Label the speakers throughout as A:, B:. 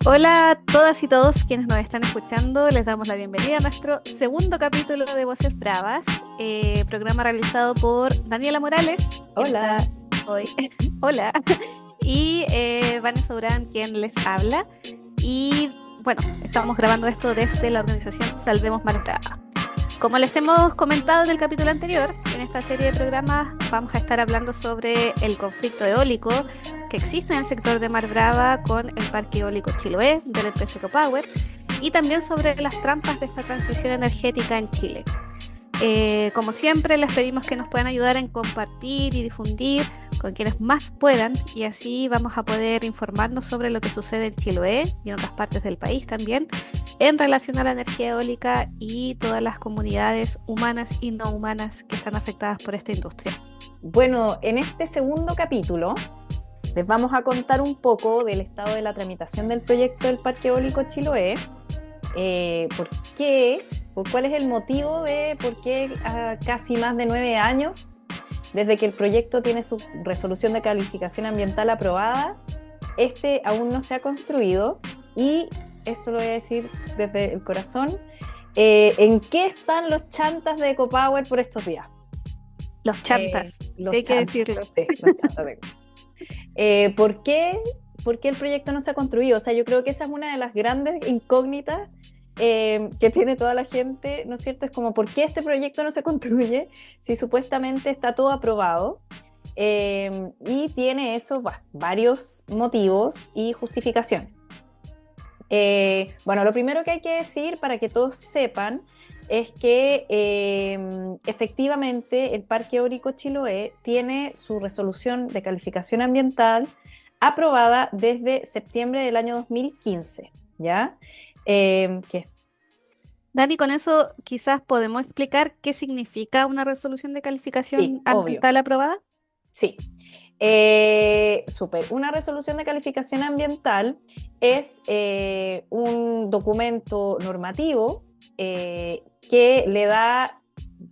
A: Hola a todas y todos quienes nos están escuchando, les damos la bienvenida a nuestro segundo capítulo de Voces Bravas, programa realizado por Daniela Morales, quien está
B: Hola.
A: hoy, hola, y Vanessa Durán, quien les habla. Y bueno, estamos grabando esto desde la organización Salvemos Mar Brava. Como les hemos comentado en el capítulo anterior, en esta serie de programas vamos a estar hablando sobre el conflicto eólico que existe en el sector de Mar Brava con el parque eólico Chiloé de la empresa EcoPower y también sobre las trampas de esta transición energética en Chile. Como siempre, les pedimos que nos puedan ayudar en compartir y difundir con quienes más puedan y así vamos a poder informarnos sobre lo que sucede en Chiloé y en otras partes del país también en relación a la energía eólica y todas las comunidades humanas y no humanas que están afectadas por esta industria.
B: Bueno, en este segundo capítulo les vamos a contar un poco del estado de la tramitación del proyecto del Parque Eólico Chiloé, por qué, cuál es el motivo de por qué casi más de 9 años desde que el proyecto tiene su resolución de calificación ambiental aprobada, este aún no se ha construido y esto lo voy a decir desde el corazón. ¿En qué están los chantas de EcoPower por estos días?
A: Los chantas, sí
B: Los
A: hay que
B: chantas,
A: decirlo.
B: sí, los chantas de... ¿Por qué? ¿Por qué el proyecto no se ha construido? O sea, yo creo que esa es una de las grandes incógnitas que tiene toda la gente, ¿no es cierto? Es como, ¿por qué este proyecto no se construye si supuestamente está todo aprobado? Y tiene eso, varios motivos y justificaciones. Bueno, lo primero que hay que decir para que todos sepan es que efectivamente el Parque Eólico Chiloé tiene su resolución de calificación ambiental aprobada desde septiembre del año 2015, ¿ya? Que
A: Dani, con eso quizás podemos explicar qué significa una resolución de
B: sí,
A: calificación
B: obvio,
A: ambiental aprobada.
B: sí. Súper. Una resolución de calificación ambiental es un documento normativo que le da,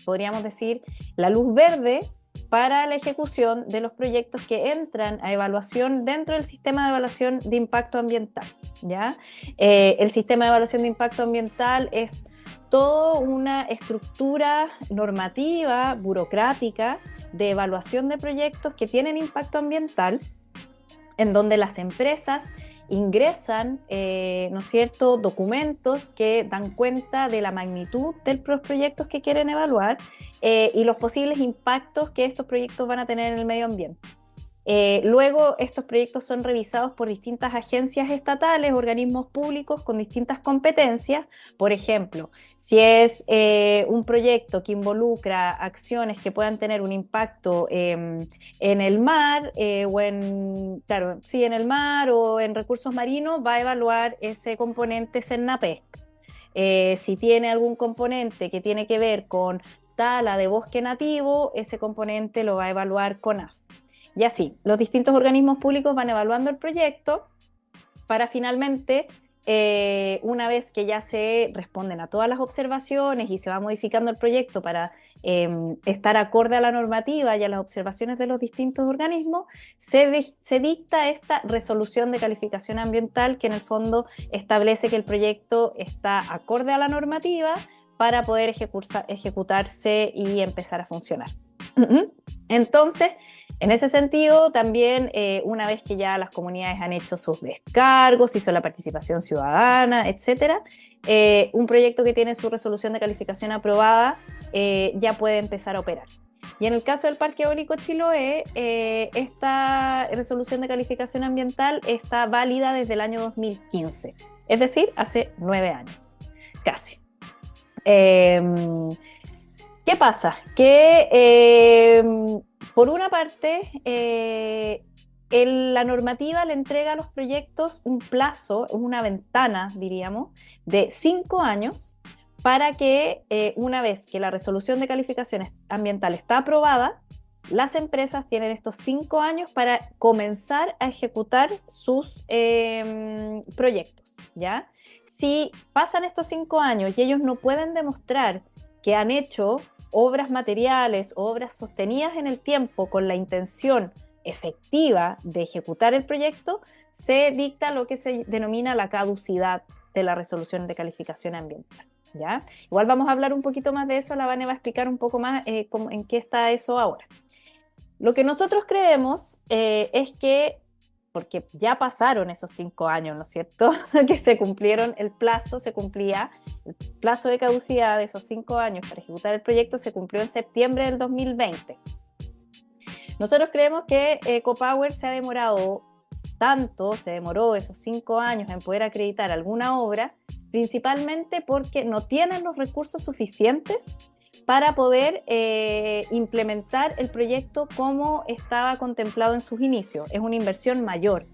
B: podríamos decir, la luz verde para la ejecución de los proyectos que entran a evaluación dentro del sistema de evaluación de impacto ambiental. ¿Ya? El sistema de evaluación de impacto ambiental es toda una estructura normativa, burocrática, de evaluación de proyectos que tienen impacto ambiental, en donde las empresas ingresan, ¿no es cierto?, documentos que dan cuenta de la magnitud de los proyectos que quieren evaluar y los posibles impactos que estos proyectos van a tener en el medio ambiente. Luego, estos proyectos son revisados por distintas agencias estatales, organismos públicos con distintas competencias. Por ejemplo, si es un proyecto que involucra acciones que puedan tener un impacto en el mar, o en, claro, sí, en el mar o en recursos marinos, va a evaluar ese componente Cernapesc. Si tiene algún componente que tiene que ver con tala de bosque nativo, ese componente lo va a evaluar CONAF. Y así, los distintos organismos públicos van evaluando el proyecto para finalmente, una vez que ya se responden a todas las observaciones y se va modificando el proyecto para estar acorde a la normativa y a las observaciones de los distintos organismos, se dicta esta resolución de calificación ambiental que en el fondo establece que el proyecto está acorde a la normativa para poder ejecutarse y empezar a funcionar. Entonces, en ese sentido, también una vez que ya las comunidades han hecho sus descargos, hizo la participación ciudadana, etcétera, un proyecto que tiene su resolución de calificación aprobada ya puede empezar a operar. Y en el caso del Parque Eólico Chiloé, esta resolución de calificación ambiental está válida desde el año 2015, es decir, hace 9 años, casi. Eh, ¿Qué pasa? Que por una parte, la normativa le entrega a los proyectos un plazo, una ventana, diríamos, de 5 años para que una vez que la resolución de calificaciones ambientales está aprobada, las empresas tienen estos 5 años para comenzar a ejecutar sus proyectos, ¿ya? Si pasan estos 5 años y ellos no pueden demostrar que han hecho obras materiales, obras sostenidas en el tiempo con la intención efectiva de ejecutar el proyecto, se dicta lo que se denomina la caducidad de la resolución de calificación ambiental. ¿Ya? Igual vamos a hablar un poquito más de eso, la Vane va a explicar un poco más en qué está eso ahora. Lo que nosotros creemos es que, porque ya pasaron esos 5 años, ¿no es cierto? Que se cumplieron, el plazo se cumplía, el plazo de caducidad de esos 5 años para ejecutar el proyecto se cumplió en septiembre del 2020. Nosotros creemos que EcoPower se ha demorado tanto, se demoró esos 5 años en poder acreditar alguna obra, principalmente porque no tienen los recursos suficientes para poder implementar el proyecto como estaba contemplado en sus inicios. Es una inversión mayor.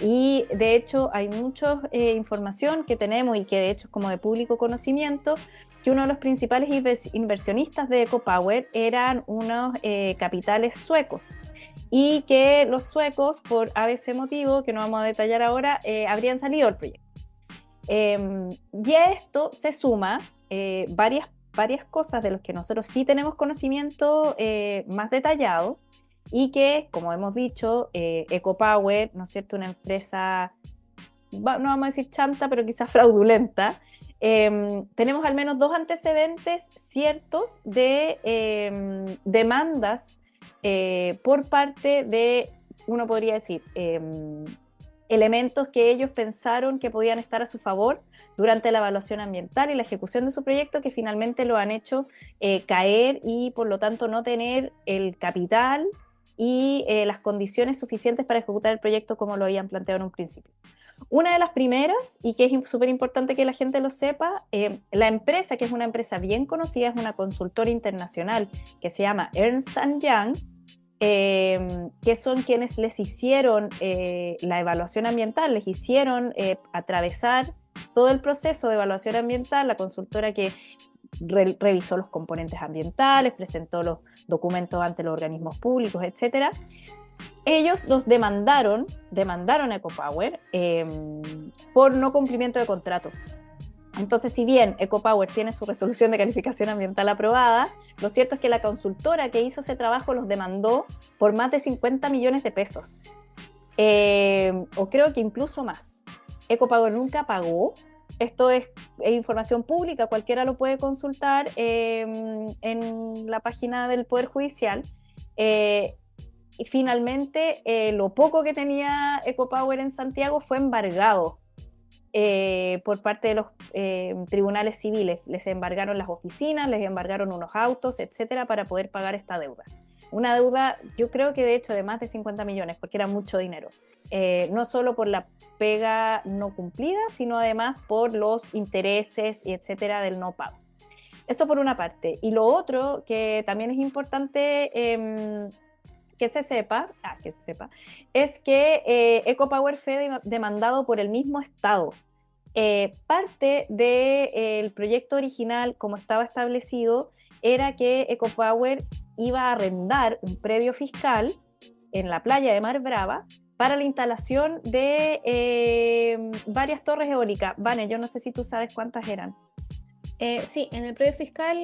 B: Y de hecho hay mucha información que tenemos y que de hecho es como de público conocimiento, que uno de los principales inversionistas de EcoPower eran unos capitales suecos y que los suecos, por ABC motivo, que no vamos a detallar ahora, habrían salido del proyecto. Y a esto se suma varias cosas de las que nosotros sí tenemos conocimiento más detallado y que, como hemos dicho, EcoPower, ¿no es cierto?, una empresa, no vamos a decir chanta, pero quizás fraudulenta, tenemos al menos 2 antecedentes ciertos de demandas por parte de, uno podría decir, elementos que ellos pensaron que podían estar a su favor durante la evaluación ambiental y la ejecución de su proyecto, que finalmente lo han hecho caer y por lo tanto no tener el capital y las condiciones suficientes para ejecutar el proyecto como lo habían planteado en un principio. Una de las primeras, y que es súper importante que la gente lo sepa, la empresa, que es una empresa bien conocida, es una consultora internacional que se llama Ernst Young, que son quienes les hicieron la evaluación ambiental, les hicieron atravesar todo el proceso de evaluación ambiental, la consultora que revisó los componentes ambientales, presentó los documentos ante los organismos públicos, etcétera. Ellos los demandaron a EcoPower por no cumplimiento de contrato. Entonces, si bien EcoPower tiene su resolución de calificación ambiental aprobada, lo cierto es que la consultora que hizo ese trabajo los demandó por más de 50 millones de pesos, o creo que incluso más. EcoPower nunca pagó. Esto es información pública, cualquiera lo puede consultar en la página del Poder Judicial. Y finalmente, lo poco que tenía EcoPower en Santiago fue embargado por parte de los tribunales civiles. Les embargaron las oficinas, les embargaron unos autos, etcétera, para poder pagar esta deuda. Una deuda, yo creo que de hecho de más de 50 millones, porque era mucho dinero. No solo por la pega no cumplida, sino además por los intereses y etcétera del no pago. Eso por una parte. Y lo otro que también es importante que se sepa, es que EcoPower fue demandado por el mismo Estado. Parte del proyecto original, como estaba establecido, era que EcoPower iba a arrendar un predio fiscal en la playa de Mar Brava para la instalación de varias torres eólicas. Vane, yo no sé si tú sabes cuántas eran.
A: Sí, en el predio fiscal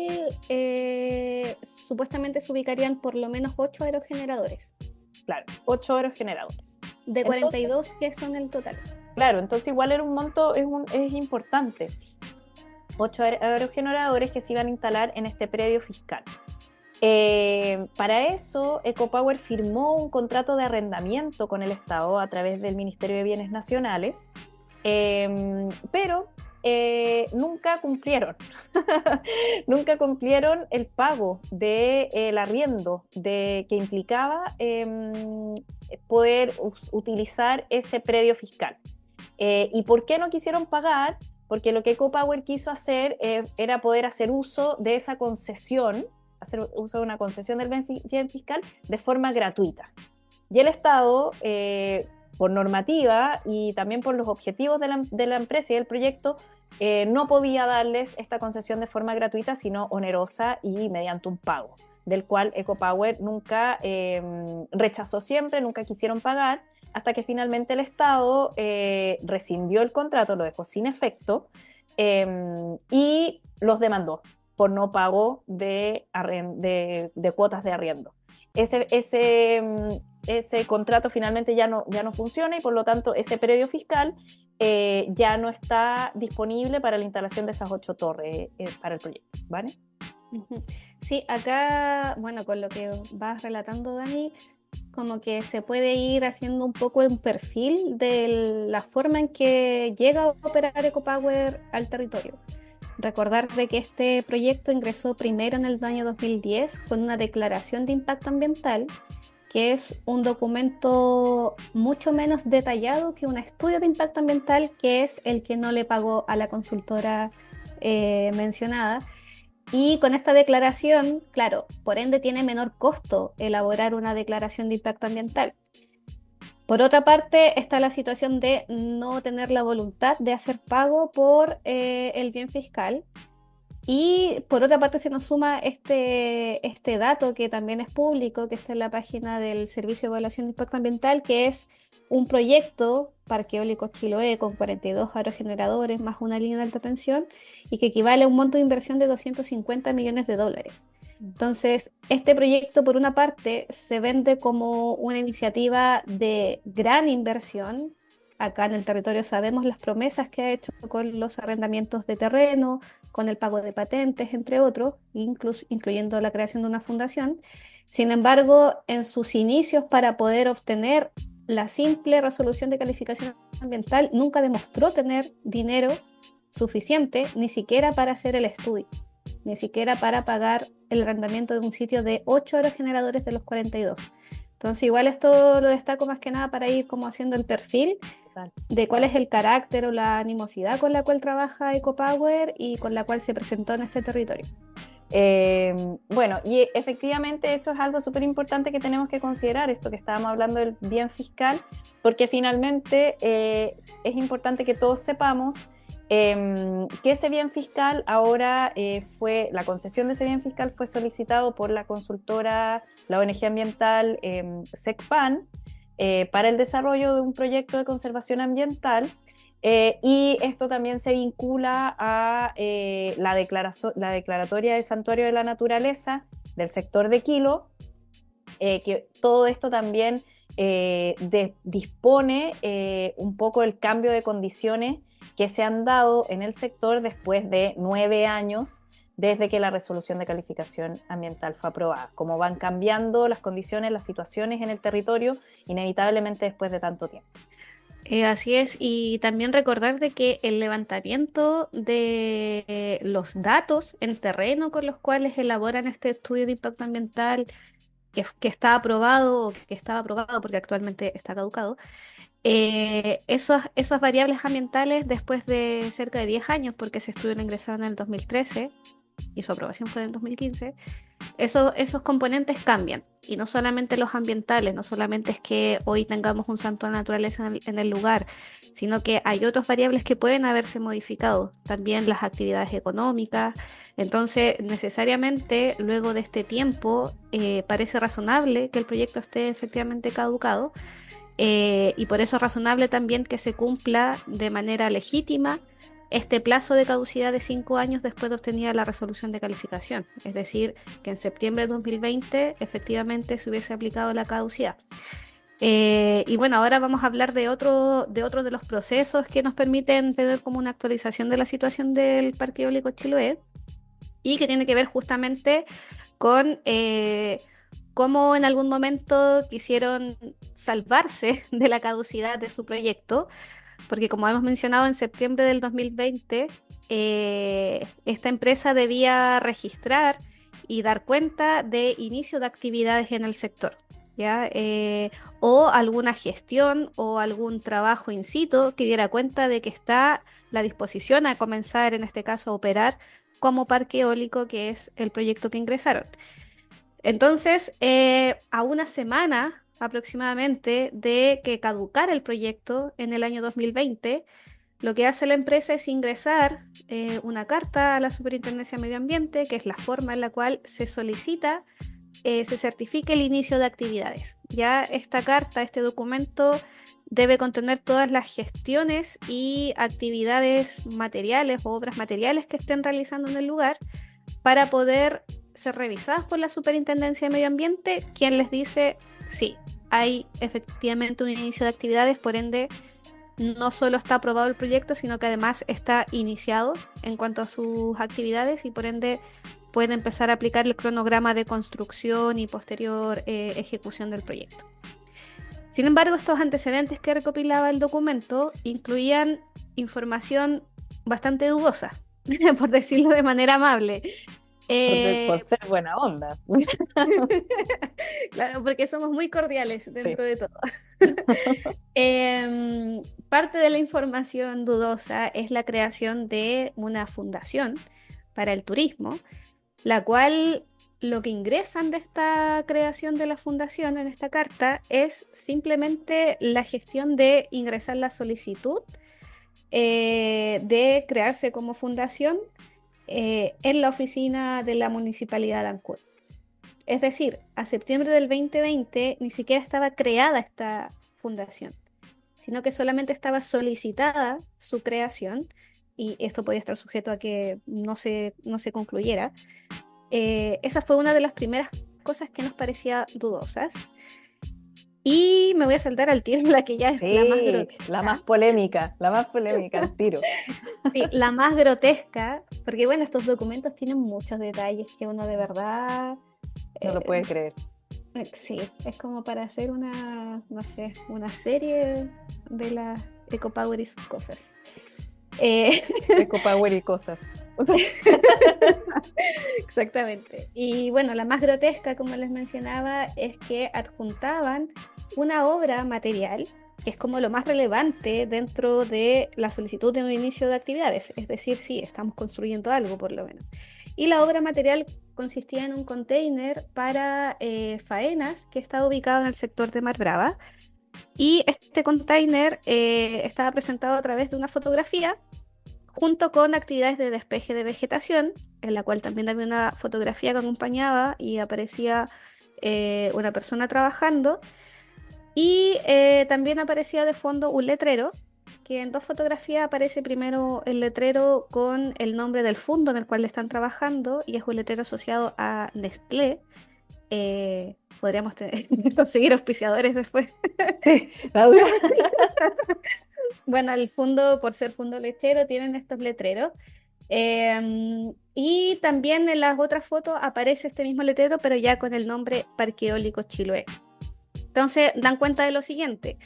A: supuestamente se ubicarían por lo menos 8 aerogeneradores.
B: Claro, 8 aerogeneradores.
A: De 42 que son el total.
B: Claro, entonces igual era un monto, es importante. 8 aerogeneradores que se iban a instalar en este predio fiscal. Para eso, EcoPower firmó un contrato de arrendamiento con el Estado a través del Ministerio de Bienes Nacionales, pero nunca cumplieron. Nunca cumplieron el pago del arriendo que implicaba poder utilizar ese predio fiscal. ¿Y por qué no quisieron pagar? Porque lo que EcoPower quiso hacer era poder hacer uso de esa concesión, hacer uso de una concesión del bien fiscal de forma gratuita. Y el Estado, por normativa y también por los objetivos de la empresa y del proyecto, no podía darles esta concesión de forma gratuita, sino onerosa y mediante un pago, del cual EcoPower nunca rechazó siempre, nunca quisieron pagar, hasta que finalmente el Estado rescindió el contrato, lo dejó sin efecto y los demandó por no pago de cuotas de arriendo. ese contrato finalmente ya no funciona y por lo tanto ese predio fiscal ya no está disponible para la instalación de esas 8 torres para el proyecto, ¿vale?
A: Ujú. Sí, acá, bueno, con lo que vas relatando, Dani, como que se puede ir haciendo un poco un perfil de la forma en que llega a operar EcoPower al territorio. Recordar de que este proyecto ingresó primero en el año 2010 con una declaración de impacto ambiental, que es un documento mucho menos detallado que un estudio de impacto ambiental, que es el que no le pagó a la consultora mencionada. Y con esta declaración, claro, por ende tiene menor costo elaborar una declaración de impacto ambiental. Por otra parte, está la situación de no tener la voluntad de hacer pago por el bien fiscal. Y por otra parte se nos suma este dato que también es público, que está en la página del Servicio de Evaluación de Impacto Ambiental, que es un proyecto Parque Eólico Chiloé con 42 aerogeneradores más una línea de alta tensión y que equivale a un monto de inversión de $250 millones. Entonces, este proyecto, por una parte, se vende como una iniciativa de gran inversión. Acá en el territorio sabemos las promesas que ha hecho con los arrendamientos de terreno, con el pago de patentes, entre otros, incluyendo la creación de una fundación. Sin embargo, en sus inicios para poder obtener la simple resolución de calificación ambiental, nunca demostró tener dinero suficiente, ni siquiera para hacer el estudio, ni siquiera para pagar el arrendamiento de un sitio de 8 aerogeneradores de los 42. Entonces, igual esto lo destaco más que nada para ir como haciendo el perfil de cuál es el carácter o la animosidad con la cual trabaja EcoPower y con la cual se presentó en este territorio.
B: Bueno, y efectivamente eso es algo súper importante que tenemos que considerar, esto que estábamos hablando del bien fiscal, porque finalmente es importante que todos sepamos que ese bien fiscal ahora la concesión de ese bien fiscal fue solicitado por la consultora, la ONG ambiental SECPAN, para el desarrollo de un proyecto de conservación ambiental. Y esto también se vincula a la declaratoria de Santuario de la Naturaleza del sector de Quilo, que todo esto también dispone un poco el cambio de condiciones que se han dado en el sector después de 9 años desde que la resolución de calificación ambiental fue aprobada. Como van cambiando las condiciones, las situaciones en el territorio, inevitablemente después de tanto tiempo.
A: Así es, y también recordar de que el levantamiento de los datos en terreno con los cuales elaboran este estudio de impacto ambiental, que está aprobado o que estaba aprobado porque actualmente está caducado, esas variables ambientales después de cerca de 10 años, porque ese estudio lo ingresaron en el 2013 y su aprobación fue en el 2015. Esos componentes cambian. Y no solamente los ambientales, no solamente es que hoy tengamos un santo de la naturaleza en el lugar, sino que hay otras variables que pueden haberse modificado. También las actividades económicas. Entonces, necesariamente, luego de este tiempo, parece razonable que el proyecto esté efectivamente caducado. Y por eso es razonable también que se cumpla de manera legítima este plazo de caducidad de 5 años después de obtenida la resolución de calificación. Es decir, que en septiembre de 2020 efectivamente se hubiese aplicado la caducidad. Y bueno, ahora vamos a hablar de otro de los procesos que nos permiten tener como una actualización de la situación del Parque Eólico Chiloé y que tiene que ver justamente con cómo en algún momento quisieron salvarse de la caducidad de su proyecto, porque como hemos mencionado, en septiembre del 2020, esta empresa debía registrar y dar cuenta de inicio de actividades en el sector, ¿ya? O alguna gestión o algún trabajo in situ que diera cuenta de que está la disposición a comenzar, en este caso, a operar como parque eólico, que es el proyecto que ingresaron. Entonces, a una semana aproximadamente de que caducara el proyecto en el año 2020, lo que hace la empresa es ingresar una carta a la Superintendencia de Medio Ambiente, que es la forma en la cual se solicita, se certifique el inicio de actividades. Ya esta carta, este documento, debe contener todas las gestiones y actividades materiales o obras materiales que estén realizando en el lugar para poder ser revisadas por la Superintendencia de Medio Ambiente, quien les dice, sí, hay efectivamente un inicio de actividades, por ende no solo está aprobado el proyecto, sino que además está iniciado en cuanto a sus actividades y por ende puede empezar a aplicar el cronograma de construcción y posterior ejecución del proyecto. Sin embargo, estos antecedentes que recopilaba el documento incluían información bastante dudosa, por decirlo de manera amable.
B: Por ser buena onda.
A: Claro, porque somos muy cordiales
B: Sí.
A: dentro de todo. Parte de la información dudosa es la creación de una fundación para el turismo, la cual lo que ingresan de esta creación de la fundación en esta carta es simplemente la gestión de ingresar la solicitud de crearse como fundación en la oficina de la Municipalidad de Ancud. Es decir, a septiembre del 2020 ni siquiera estaba creada esta fundación, sino que solamente estaba solicitada su creación y esto podía estar sujeto a que no se concluyera. Esa fue una de las primeras cosas que nos parecía dudosas. Y me voy a saltar al tiro la que ya es la más
B: Sí, la más polémica, al tiro.
A: Sí, la más grotesca, porque bueno, estos documentos tienen muchos detalles que uno de verdad,
B: No lo
A: eh,
B: puedes creer.
A: sí, es como para hacer una, no sé, una serie de la EcoPower y sus cosas. Eh,
B: EcoPower y cosas.
A: Exactamente. Y bueno, la más grotesca, como les mencionaba, es que adjuntaban una obra material, que es como lo más relevante dentro de la solicitud de un inicio de actividades. Es decir, sí, estamos construyendo algo por lo menos. Y la obra material consistía en un container para faenas que estaba ubicado en el sector de Mar Brava. Y este container estaba presentado a través de una fotografía junto con actividades de despeje de vegetación, en la cual también había una fotografía que acompañaba y aparecía una persona trabajando, y también aparecía de fondo un letrero, que en dos fotografías aparece primero el letrero con el nombre del fondo en el cual están trabajando, y es un letrero asociado a Nestlé. Podríamos conseguir auspiciadores después.
B: Sí, la dura.
A: Bueno, el fondo, por ser fondo lechero, tienen estos letreros. Y también en las otras fotos aparece este mismo letrero, pero ya con el nombre Parque Eólico Chiloé. Entonces, dan cuenta de lo siguiente: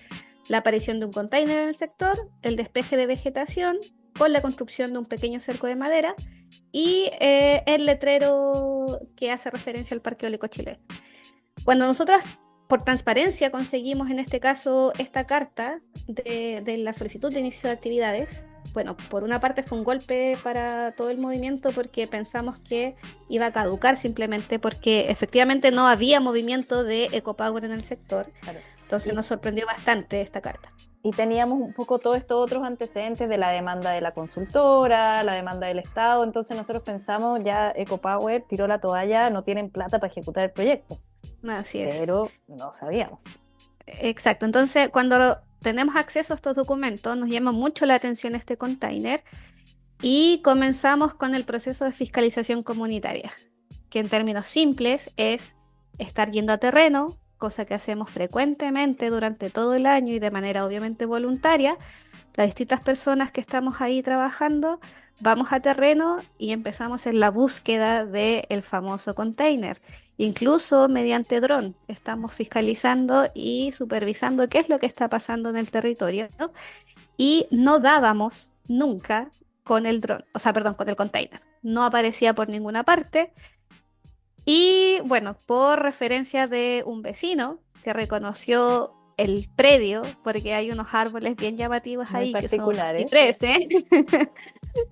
A: la aparición de un container en el sector, el despeje de vegetación, con la construcción de un pequeño cerco de madera y el letrero que hace referencia al Parque Eólico Chiloé. Cuando nosotras, por transparencia, conseguimos en este caso esta carta de la solicitud de inicio de actividades, bueno, por una parte fue un golpe para todo el movimiento porque pensamos que iba a caducar simplemente porque efectivamente no había movimiento de EcoPower en el sector.
B: Claro.
A: Entonces nos sorprendió bastante esta carta.
B: Y teníamos un poco todos estos otros antecedentes de la demanda de la consultora, la demanda del Estado, entonces nosotros pensamos ya EcoPower tiró la toalla, no tienen plata para ejecutar el proyecto,
A: Así es.
B: pero no sabíamos.
A: Exacto. Entonces, cuando tenemos acceso a estos documentos, nos llama mucho la atención este container y comenzamos con el proceso de fiscalización comunitaria, que en términos simples es estar yendo a terreno, cosa que hacemos frecuentemente durante todo el año y de manera obviamente voluntaria. Las distintas personas que estamos ahí trabajando, vamos a terreno y empezamos en la búsqueda del famoso container. Incluso mediante dron estamos fiscalizando y supervisando qué es lo que está pasando en el territorio, ¿no? Y no dábamos nunca con el dron, o sea, perdón, con el container. No aparecía por ninguna parte. Y bueno, por referencia de un vecino que reconoció el predio, porque hay unos árboles bien llamativos
B: Muy
A: ahí que son los
B: particulares.
A: cipreses.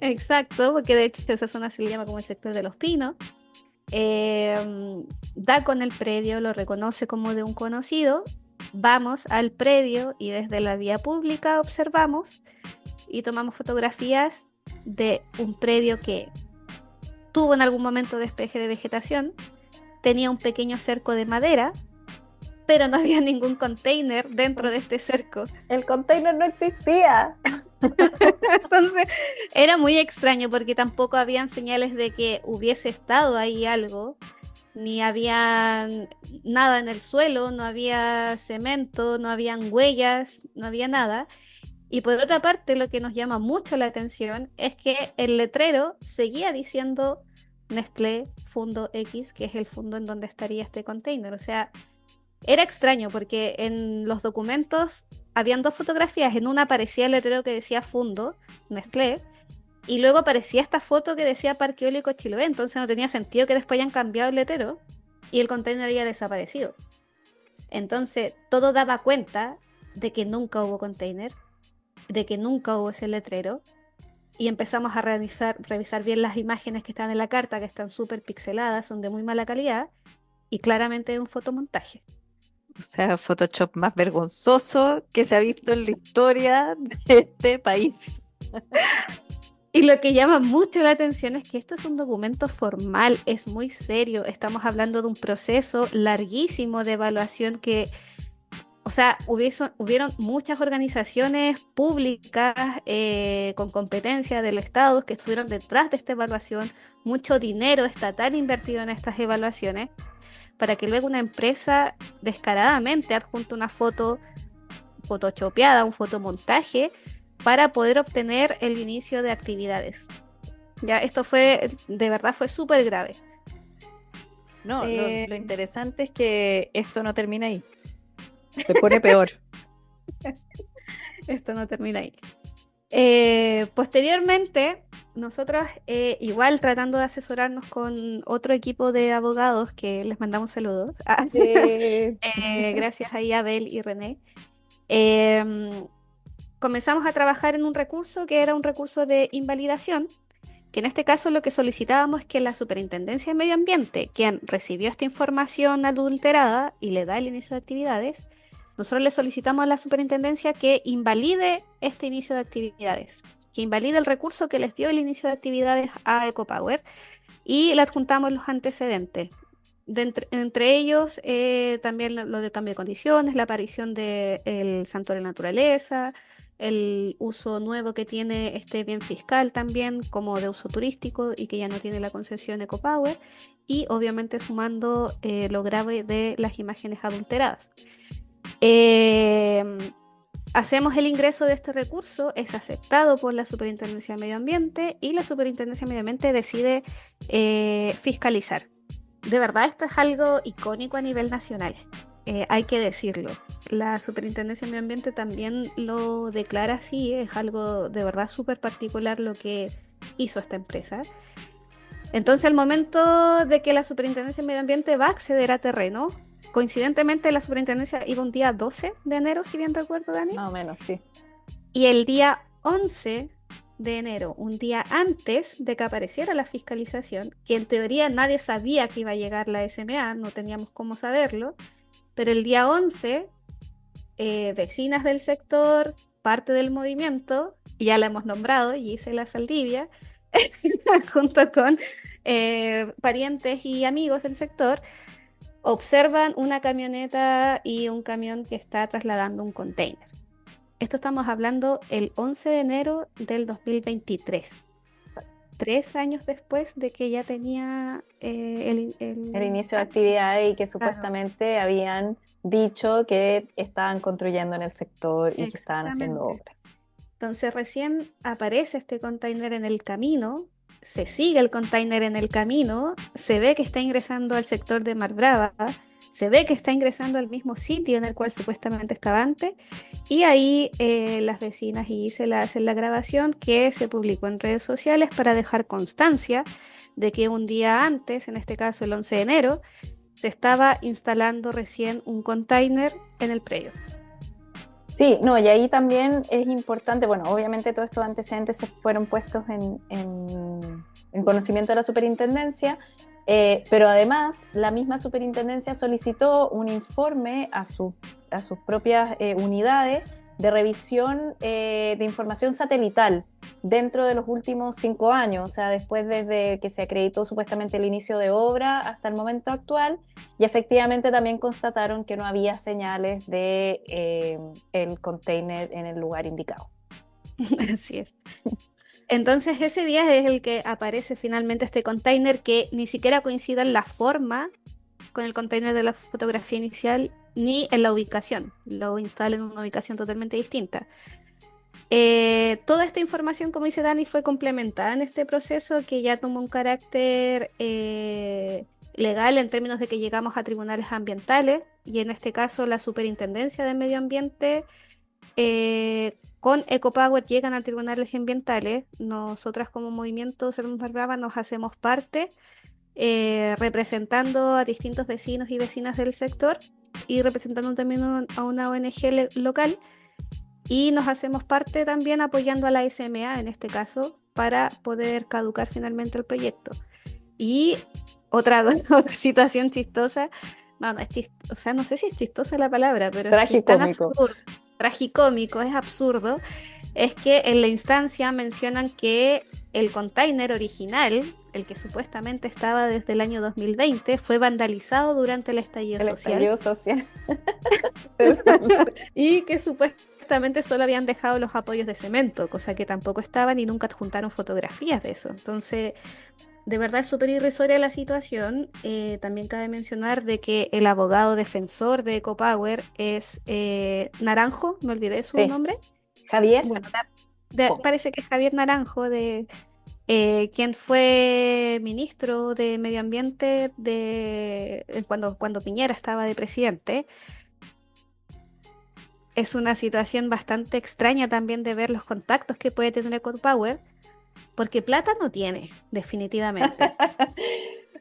A: Exacto, porque de hecho esa zona se le llama como el sector de los pinos. Da con el predio, lo reconoce como de un conocido. Vamos al predio y desde la vía pública observamos y tomamos fotografías de un predio que tuvo en algún momento despeje de vegetación, tenía un pequeño cerco de madera, pero no había ningún container dentro de este cerco.
B: El container no existía.
A: Entonces era muy extraño porque tampoco habían señales de que hubiese estado ahí algo, ni había nada en el suelo, no había cemento, no habían huellas, no había nada. Y por otra parte, lo que nos llama mucho la atención es que el letrero seguía diciendo Nestlé Fundo X, que es el fondo en donde estaría este container. O sea, era extraño porque en los documentos habían dos fotografías. En una aparecía el letrero que decía Fundo, Nestlé, y luego aparecía esta foto que decía Parque Eólico Chiloé. Entonces no tenía sentido que después hayan cambiado el letrero y el container había desaparecido. Entonces todo daba cuenta de que nunca hubo container, de que nunca hubo ese letrero. Y empezamos a revisar bien las imágenes que están en la carta, que están súper pixeladas, son de muy mala calidad, y claramente es un fotomontaje.
B: O sea, Photoshop más vergonzoso que se ha visto en la historia de este país.
A: Y lo que llama mucho la atención es que esto es un documento formal, es muy serio. Estamos hablando de un proceso larguísimo de evaluación que, o sea, hubieron muchas organizaciones públicas con competencia del Estado que estuvieron detrás de esta evaluación, mucho dinero estatal invertido en estas evaluaciones, para que luego una empresa descaradamente adjunte una foto photoshopeada, un fotomontaje, para poder obtener el inicio de actividades. Ya, esto fue, de verdad fue súper grave.
B: No, lo
A: Eh,
B: interesante es que esto no termina ahí. Se pone peor.
A: Esto no termina ahí. Posteriormente, nosotros igual tratando de asesorarnos con otro equipo de abogados que les mandamos saludos,
B: Sí.
A: gracias a Abel y René, em, comenzamos a trabajar en un recurso que era un recurso de invalidación, que en este caso lo que solicitábamos es que la Superintendencia de Medio Ambiente, quien recibió esta información adulterada y le da el inicio de actividades, nosotros le solicitamos a la Superintendencia que invalide este inicio de actividades, que invalide el recurso que les dio el inicio de actividades a EcoPower y le adjuntamos los antecedentes. Entre ellos, también lo de cambio de condiciones, la aparición del santuario de la naturaleza, el uso nuevo que tiene este bien fiscal también como de uso turístico y que ya no tiene la concesión EcoPower, y obviamente sumando lo grave de las imágenes adulteradas. Em, Hacemos el ingreso de este recurso, es aceptado por la Superintendencia de Medio Ambiente y la Superintendencia de Medio Ambiente decide fiscalizar. De verdad, esto es algo icónico a nivel nacional, hay que decirlo. La Superintendencia de Medio Ambiente también lo declara así, es algo de verdad súper particular lo que hizo esta empresa. Entonces, al momento de que la Superintendencia de Medio Ambiente va a acceder a terreno, coincidentemente la Superintendencia iba un día 12 de enero, si bien recuerdo, Dani,
B: Más o menos, sí.
A: y el día 11 de enero, un día antes de que apareciera la fiscalización, que en teoría nadie sabía que iba a llegar la SMA, no teníamos cómo saberlo, pero el día 11, vecinas del sector, parte del movimiento, y ya la hemos nombrado, Gisela Saldivia, junto con parientes y amigos del sector, observan una camioneta y un camión que está trasladando un container. Esto estamos hablando el 11 de enero del 2023, 3 años después de que ya tenía
B: El inicio de actividades y que
A: Claro,
B: supuestamente habían dicho que estaban construyendo en el sector y que estaban haciendo
A: exactamente.
B: obras.
A: Entonces recién aparece este container en el camino, se sigue el container en el camino, se ve que está ingresando al sector de Mar Brava, se ve que está ingresando al mismo sitio en el cual supuestamente estaba antes, y ahí las vecinas y se la hacen la grabación que se publicó en redes sociales para dejar constancia de que un día antes, en este caso el 11 de enero, se estaba instalando recién un container en el predio.
B: Sí, no, y ahí también es importante, bueno, obviamente todos estos antecedentes se fueron puestos en conocimiento de la superintendencia, pero además la misma superintendencia solicitó un informe a sus propias unidades de revisión de información satelital dentro de los últimos 5 años, o sea, después desde que se acreditó supuestamente el inicio de obra hasta el momento actual, y efectivamente también constataron que no había señales de el container en el lugar indicado.
A: Así es. Entonces ese día es el que aparece finalmente este container que ni siquiera coincide en la forma con el container de la fotografía inicial ni en la ubicación. Lo instala en una ubicación totalmente distinta. Toda esta información, como dice Dani, fue complementada en este proceso que ya tomó un carácter legal en términos de que llegamos a tribunales ambientales y en este caso la Superintendencia de Medio Ambiente con EcoPower llegan a tribunales ambientales. Nosotras como movimiento Salvemos Mar Brava nos hacemos parte representando a distintos vecinos y vecinas del sector y representando también a una ONG local y nos hacemos parte también apoyando a la SMA en este caso para poder caducar finalmente el proyecto. Y otra, otra situación chistosa, no, no es o sea, no sé si es chistosa la palabra, pero es que es tan
B: Tragicómico.
A: absurdo, tragicómico, es absurdo, es que en la instancia mencionan que el container original, el que supuestamente estaba desde el año 2020, fue vandalizado durante el estallido
B: El
A: social
B: estallido social.
A: y que supuestamente solo habían dejado los apoyos de cemento, cosa que tampoco estaban y nunca adjuntaron fotografías de eso. Entonces, de verdad es súper irrisoria la situación. También cabe mencionar de que el abogado defensor de EcoPower es Naranjo, me olvidé su
B: Sí,
A: nombre.
B: Javier.
A: Bueno,
B: Oh,
A: parece que es Javier Naranjo, quien fue ministro de Medio Ambiente cuando Piñera estaba de presidente. Es una situación bastante extraña también de ver los contactos que puede tener EcoPower, porque plata no tiene, definitivamente.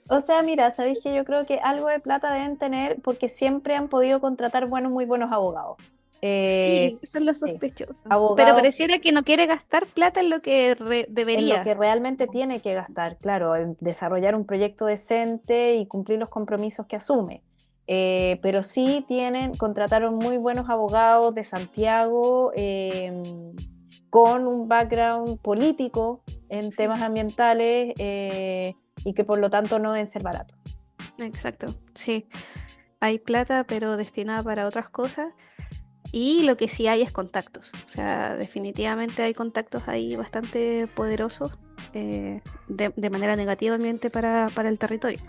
B: O sea, mira, sabéis que yo creo que algo de plata deben tener porque siempre han podido contratar buenos, muy buenos abogados.
A: Sí, eso es lo
B: Sí,
A: sospechoso. Pero
B: abogados
A: pareciera que no quiere gastar plata en lo que
B: en lo
A: debería.
B: que realmente tiene que gastar, claro, en desarrollar un proyecto decente y cumplir los compromisos que asume. Pero sí contrataron muy buenos abogados de Santiago con un background político en
A: Sí,
B: temas ambientales y que por lo tanto no deben ser baratos.
A: exacto. Sí, hay plata, pero destinada para otras cosas. Y lo que sí hay es contactos. O sea, definitivamente hay contactos ahí bastante poderosos de manera negativamente para el territorio.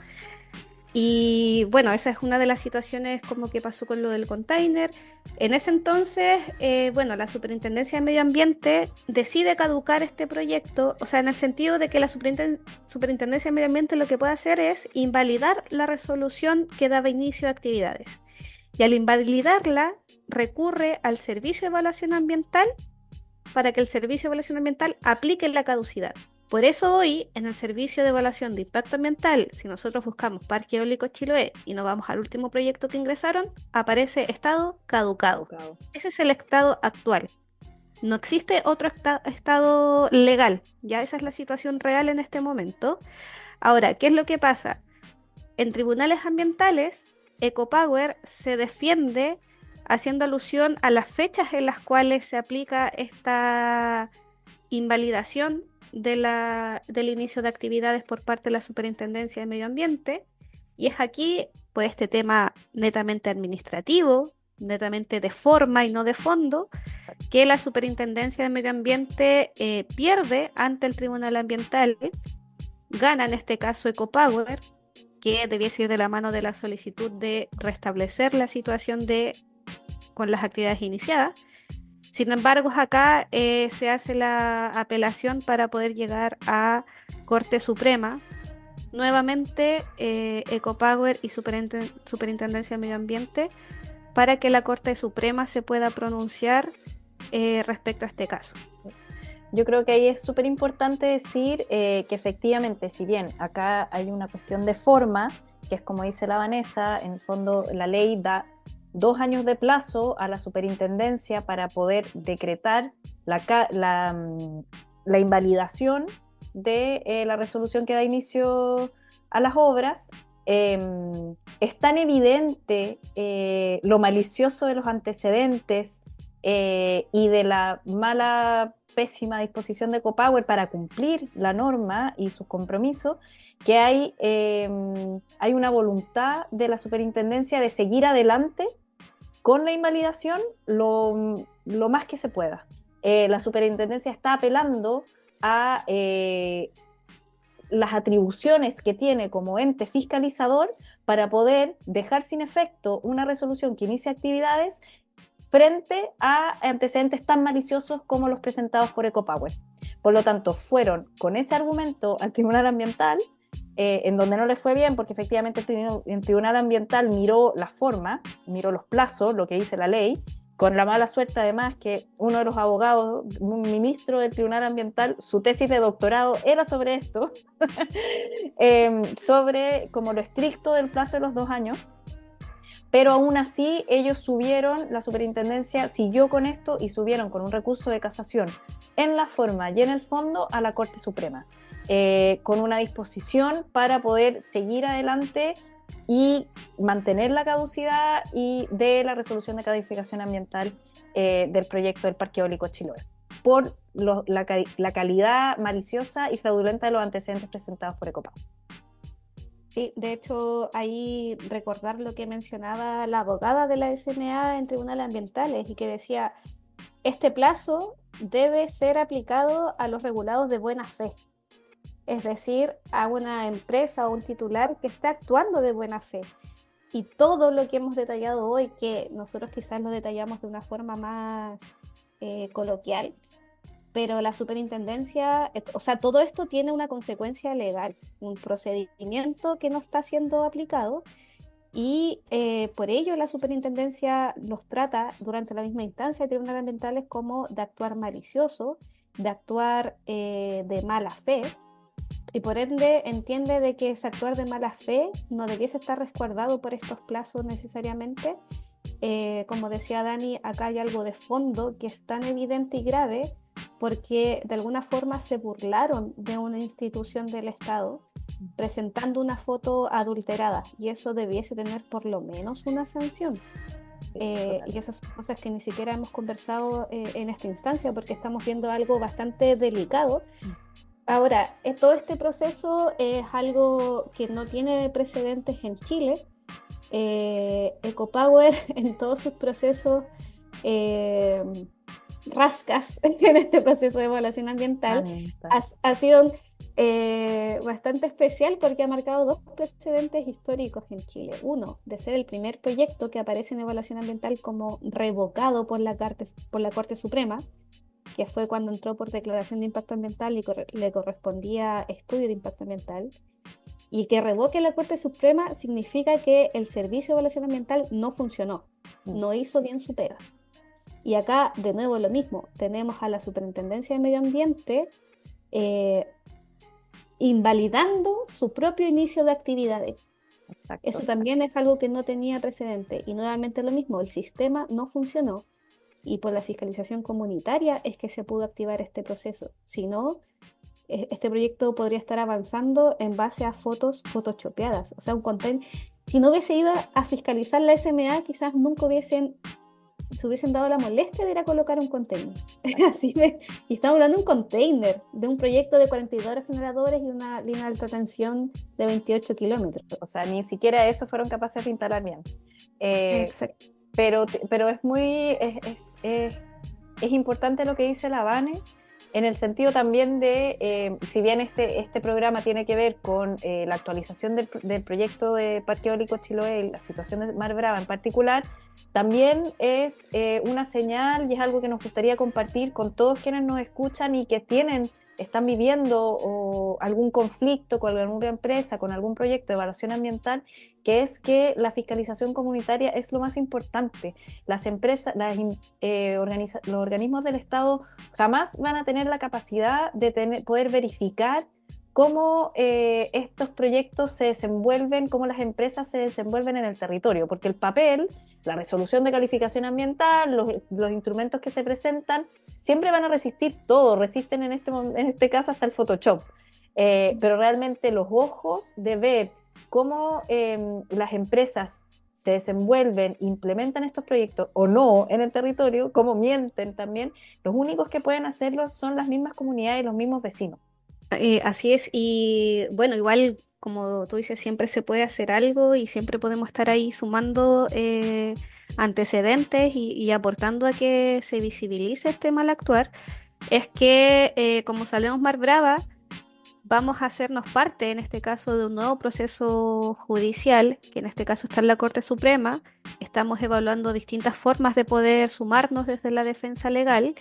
A: Y bueno, esa es una de las situaciones como que pasó con lo del container. En ese entonces, bueno, la Superintendencia de Medio Ambiente decide caducar este proyecto, o sea, en el sentido de que la Superintendencia de Medio Ambiente lo que puede hacer es invalidar la resolución que daba inicio a actividades. Y al invalidarla, recurre al Servicio de Evaluación Ambiental para que el Servicio de Evaluación Ambiental aplique la caducidad. Por eso hoy, en el Servicio de Evaluación de Impacto Ambiental, si nosotros buscamos Parque Eólico Chiloé y nos vamos al último proyecto que ingresaron, aparece estado caducado.
B: Abogado.
A: Ese es el estado actual. No existe otro estado legal. Ya esa es la situación real en este momento. Ahora, ¿qué es lo que pasa? En tribunales ambientales, EcoPower se defiende haciendo alusión a las fechas en las cuales se aplica esta invalidación del inicio de actividades por parte de la Superintendencia de Medio Ambiente. Y es aquí, pues, este tema netamente administrativo, netamente de forma y no de fondo, que la Superintendencia de Medio Ambiente pierde ante el Tribunal Ambiental, gana en este caso EcoPower, que debiese ir de la mano de la solicitud de restablecer la situación con las actividades iniciadas. Sin embargo, acá se hace la apelación para poder llegar a Corte Suprema. Nuevamente, EcoPower y Superintendencia de Medio Ambiente para que la Corte Suprema se pueda pronunciar respecto a este caso.
B: Yo creo que ahí es súper importante decir que efectivamente, si bien acá hay una cuestión de forma, que es como dice la Vanessa, en el fondo la ley da 2 años de plazo a la superintendencia para poder decretar la invalidación de la resolución que da inicio a las obras. Es tan evidente lo malicioso de los antecedentes y de la pésima disposición de EcoPower para cumplir la norma y sus compromisos, que hay una voluntad de la superintendencia de seguir adelante con la invalidación lo más que se pueda. La superintendencia está apelando a las atribuciones que tiene como ente fiscalizador para poder dejar sin efecto una resolución que inicie actividades frente a antecedentes tan maliciosos como los presentados por Ecopower. Por lo tanto, fueron con ese argumento al Tribunal Ambiental, en donde no les fue bien, porque efectivamente el Tribunal Ambiental miró la forma, miró los plazos, lo que dice la ley, con la mala suerte además que uno de los abogados, un ministro del Tribunal Ambiental, su tesis de doctorado era sobre esto, sobre como lo estricto del plazo de los 2 años, pero aún así ellos subieron, la superintendencia siguió con esto y subieron con un recurso de casación en la forma y en el fondo a la Corte Suprema, con una disposición para poder seguir adelante y mantener la caducidad y de la resolución de calificación ambiental del proyecto del Parque Eólico Chiloé, por la calidad maliciosa y fraudulenta de los antecedentes presentados por Ecopa.
A: Sí, de hecho, ahí recordar lo que mencionaba la abogada de la SMA en tribunales ambientales y que decía, este plazo debe ser aplicado a los regulados de buena fe, es decir, a una empresa o un titular que está actuando de buena fe. Y todo lo que hemos detallado hoy, que nosotros quizás lo detallamos de una forma más coloquial, pero la superintendencia, o sea, todo esto tiene una consecuencia legal, un procedimiento que no está siendo aplicado y por ello la superintendencia los trata durante la misma instancia de tribunales ambientales como de actuar malicioso, de actuar de mala fe y por ende entiende de que ese actuar de mala fe no debiese estar resguardado por estos plazos necesariamente. Como decía Dani, acá hay algo de fondo que es tan evidente y grave porque de alguna forma se burlaron de una institución del Estado presentando una foto adulterada y eso debiese tener por lo menos una sanción. Y esas son cosas que ni siquiera hemos conversado en esta instancia porque estamos viendo algo bastante delicado. Ahora, todo este proceso es algo que no tiene precedentes en Chile. Ecopower en todos sus procesos eh, rascas en este proceso de evaluación ambiental ha sido bastante especial porque ha marcado dos precedentes históricos en Chile. Uno, de ser el primer proyecto que aparece en evaluación ambiental como revocado por la Corte Suprema, que fue cuando entró por declaración de impacto ambiental y le correspondía estudio de impacto ambiental. Y que revoque la Corte Suprema significa que el Servicio de Evaluación Ambiental no funcionó, no hizo bien su pega. Y acá, de nuevo, lo mismo. Tenemos a la Superintendencia de Medio Ambiente invalidando su propio inicio de actividades. Exacto. Eso también es algo que no tenía precedente. Y nuevamente lo mismo, el sistema no funcionó. Y por la fiscalización comunitaria es que se pudo activar este proceso. Si no, este proyecto podría estar avanzando en base a fotos photoshopeadas. O sea, un content. Si no hubiese ido a fiscalizar la SMA, quizás nunca se hubiesen dado la molestia de ir a colocar un container. Así y estamos hablando de un container, de un proyecto de 42 generadores y una línea de alta tensión de 28 kilómetros.
B: O sea, ni siquiera eso fueron capaces de instalar bien.
A: Exacto.
B: Pero es muy... Es importante lo que dice la Vane, en el sentido también de, si bien este programa tiene que ver con la actualización del proyecto de Parque Eólico Chiloé, la situación de Mar Brava en particular, también es una señal y es algo que nos gustaría compartir con todos quienes nos escuchan y que están viviendo algún conflicto con alguna empresa, con algún proyecto de evaluación ambiental, que es que la fiscalización comunitaria es lo más importante. Las empresas, los organismos del Estado jamás van a tener la capacidad de poder verificar cómo estos proyectos se desenvuelven, cómo las empresas se desenvuelven en el territorio, porque el papel, la resolución de calificación ambiental, los instrumentos que se presentan, siempre van a resistir todo, resisten en este caso hasta el Photoshop, pero realmente los ojos de ver cómo las empresas se desenvuelven, implementan estos proyectos o no en el territorio, cómo mienten también, los únicos que pueden hacerlo son las mismas comunidades y los mismos vecinos.
A: Así es, y bueno, igual como tú dices, siempre se puede hacer algo y siempre podemos estar ahí sumando antecedentes y aportando a que se visibilice este mal actuar. Es que, como sabemos, Mar Brava vamos a hacernos parte, en este caso, de un nuevo proceso judicial, que en este caso está en la Corte Suprema. Estamos evaluando distintas formas de poder sumarnos desde la defensa legal,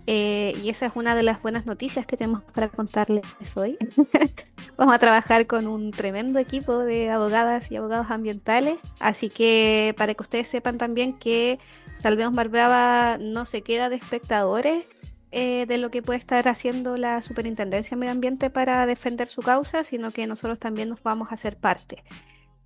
A: y esa es una de las buenas noticias que tenemos para contarles hoy. Vamos a trabajar con un tremendo equipo de abogadas y abogados ambientales, así que para que ustedes sepan también que Salvemos Mar Brava no se queda de espectadores de lo que puede estar haciendo la Superintendencia de Medio Ambiente para defender su causa, sino que nosotros también nos vamos a hacer parte.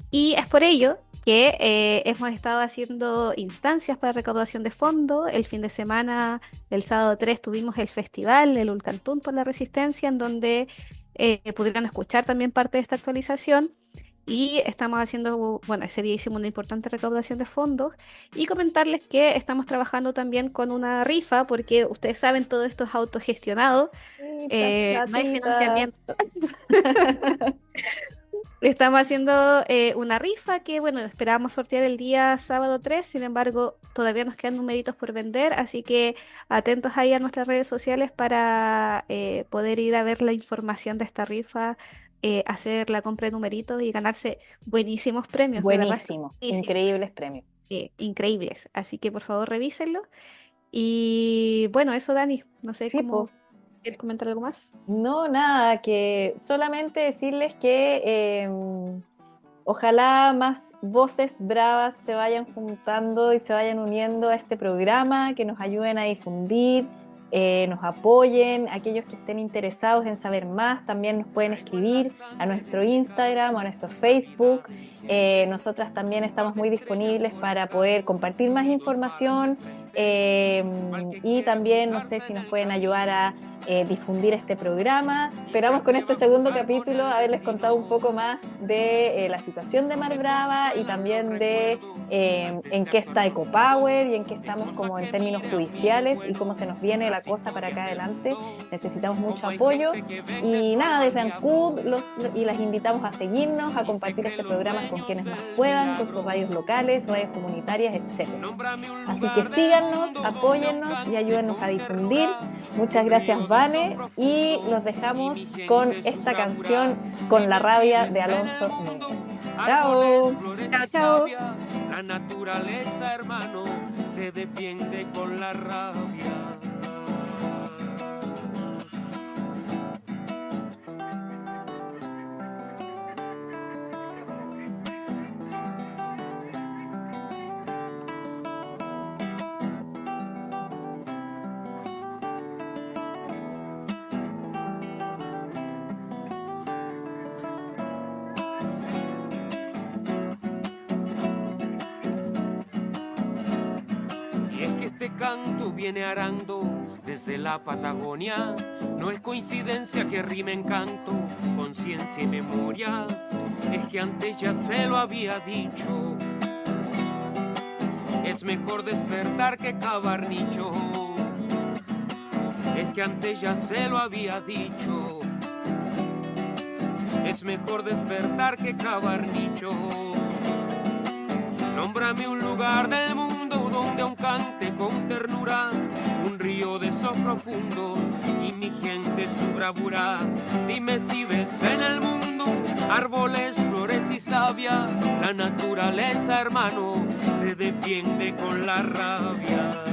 A: Y es por ello que hemos estado haciendo instancias para recaudación de fondos. El fin de semana, el sábado 3, tuvimos el festival, el Ulcantún por la Resistencia, en donde pudieron escuchar también parte de esta actualización. Y estamos haciendo, bueno, ese día hicimos una importante recaudación de fondos y comentarles que estamos trabajando también con una rifa, porque ustedes saben, todo esto es autogestionado, no hay
B: Platita.
A: financiamiento. Estamos haciendo una rifa que, bueno, esperábamos sortear el día sábado 3. Sin embargo, todavía nos quedan numeritos por vender, así que atentos ahí a nuestras redes sociales para poder ir a ver la información de esta rifa, hacer la compra de numeritos y ganarse buenísimos premios, de verdad,
B: Buenísimo,
A: buenísimos,
B: increíbles premios.
A: increíbles. Así que por favor revísenlo. Y bueno, eso, Dani, no sé
B: Sí,
A: cómo,
B: pues.
A: ¿quieres comentar algo más?
B: No, nada, que solamente decirles que ojalá más voces bravas se vayan juntando y se vayan uniendo a este programa, que nos ayuden a difundir, nos apoyen. Aquellos que estén interesados en saber más también nos pueden escribir a nuestro Instagram o a nuestro Facebook. Nosotras también estamos muy disponibles para poder compartir más información, y también no sé si nos pueden ayudar a difundir este programa. Esperamos con este segundo capítulo haberles contado un poco más de la situación de Mar Brava y también de en qué está EcoPower y en qué estamos como en términos judiciales y cómo se nos viene la cosa para acá adelante. Necesitamos mucho apoyo y nada, desde Ancud y las invitamos a seguirnos, a compartir este programa con quienes más puedan, con sus radios locales, radios comunitarias, etc. Así que síganos, apóyennos y ayúdennos a difundir. Muchas gracias, Vane, y los dejamos con esta canción, Con la rabia, de Alonso Núñez. Chao.
A: Chao, chao.
C: La naturaleza, hermano, se defiende con la rabia. Este canto viene arando desde la Patagonia. No es coincidencia que rime en canto, conciencia y memoria. Es que antes ya se lo había dicho. Es mejor despertar que cavar nichos. Es que antes ya se lo había dicho. Es mejor despertar que cavar nichos. Nómbrame un lugar del mundo donde aún cante con ternura un río de esos profundos y mi gente su bravura. Dime si ves en el mundo árboles, flores y savia. La naturaleza, hermano, se defiende con la rabia.